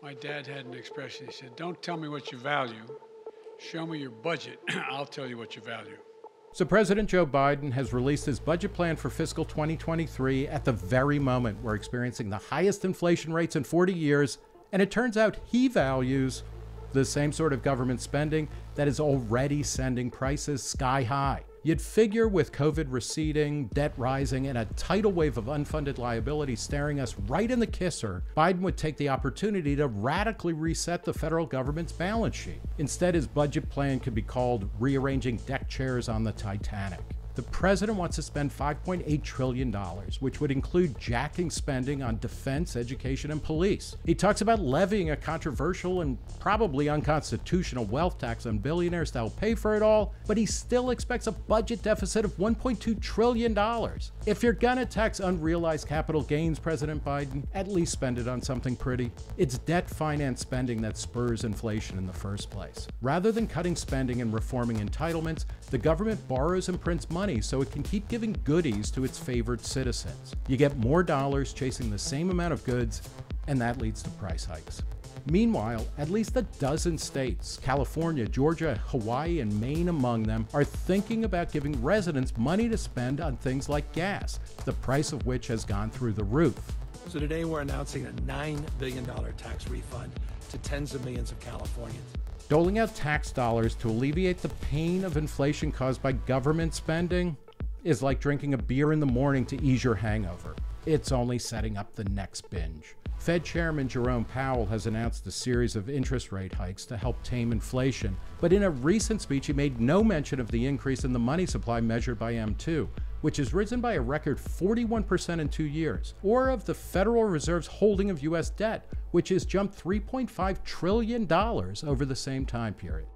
My dad had an expression. He said, "Don't tell me what you value. Show me your budget. I'll tell you what you value." So President Joe Biden has released his budget plan for fiscal 2023 at the very moment we're experiencing the highest inflation rates in 40 years, and it turns out he values the same sort of government spending that is already sending prices sky high. You'd figure with COVID receding, debt rising, and a tidal wave of unfunded liability staring us right in the kisser, Biden would take the opportunity to radically reset the federal government's balance sheet. Instead, his budget plan could be called rearranging deck chairs on the Titanic. The president wants to spend $5.8 trillion, which would include jacking spending on defense, education, and police. He talks about levying a controversial and probably unconstitutional wealth tax on billionaires to help pay for it all, but he still expects a budget deficit of $1.2 trillion. If you're gonna tax unrealized capital gains, President Biden, at least spend it on something pretty. It's debt finance spending that spurs inflation in the first place. Rather than cutting spending and reforming entitlements, the government borrows and prints money so it can keep giving goodies to its favored citizens. You get more dollars chasing the same amount of goods, and that leads to price hikes. Meanwhile, at least a dozen states, California, Georgia, Hawaii, and Maine among them, are thinking about giving residents money to spend on things like gas, the price of which has gone through the roof. So today we're announcing a $9 billion tax refund to tens of millions of Californians. Doling out tax dollars to alleviate the pain of inflation caused by government spending is like drinking a beer in the morning to ease your hangover. It's only setting up the next binge. Fed Chairman Jerome Powell has announced a series of interest rate hikes to help tame inflation, but in a recent speech he made no mention of the increase in the money supply measured by M2, which has risen by a record 41% in 2 years, or of the Federal Reserve's holding of U.S. debt, which has jumped $3.5 trillion over the same time period.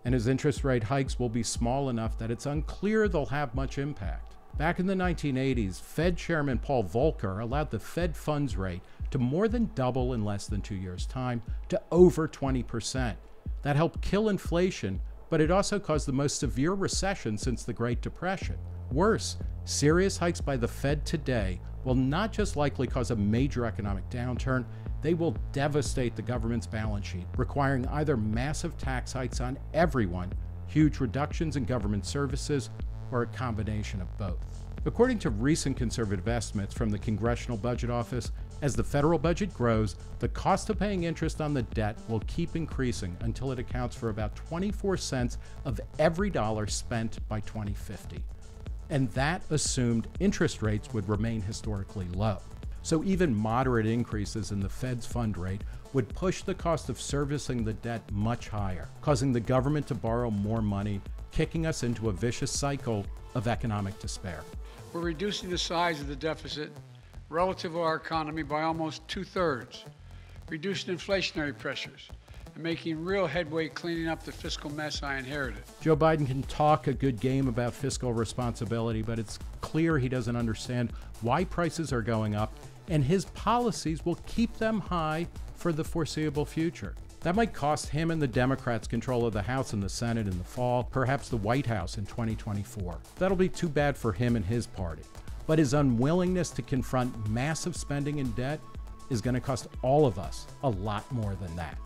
And his interest rate hikes will be small enough that it's unclear they'll have much impact. Back in the 1980s, Fed Chairman Paul Volcker allowed the Fed funds rate to more than double in less than 2 years' time to over 20%. That helped kill inflation, but it also caused the most severe recession since the Great Depression. Worse, serious hikes by the Fed today will not just likely cause a major economic downturn, they will devastate the government's balance sheet, requiring either massive tax hikes on everyone, huge reductions in government services, or a combination of both. According to recent conservative estimates from the Congressional Budget Office, as the federal budget grows, the cost of paying interest on the debt will keep increasing until it accounts for about 24 cents of every dollar spent by 2050. And that assumed interest rates would remain historically low. So even moderate increases in the Fed's fund rate would push the cost of servicing the debt much higher, causing the government to borrow more money, kicking us into a vicious cycle of economic despair. We're reducing the size of the deficit relative to our economy by almost 2/3, reducing inflationary pressures, and making real headway cleaning up the fiscal mess I inherited. Joe Biden can talk a good game about fiscal responsibility, but it's clear he doesn't understand why prices are going up, and his policies will keep them high for the foreseeable future. That might cost him and the Democrats control of the House and the Senate in the fall, perhaps the White House in 2024. That'll be too bad for him and his party. But his unwillingness to confront massive spending and debt is going to cost all of us a lot more than that.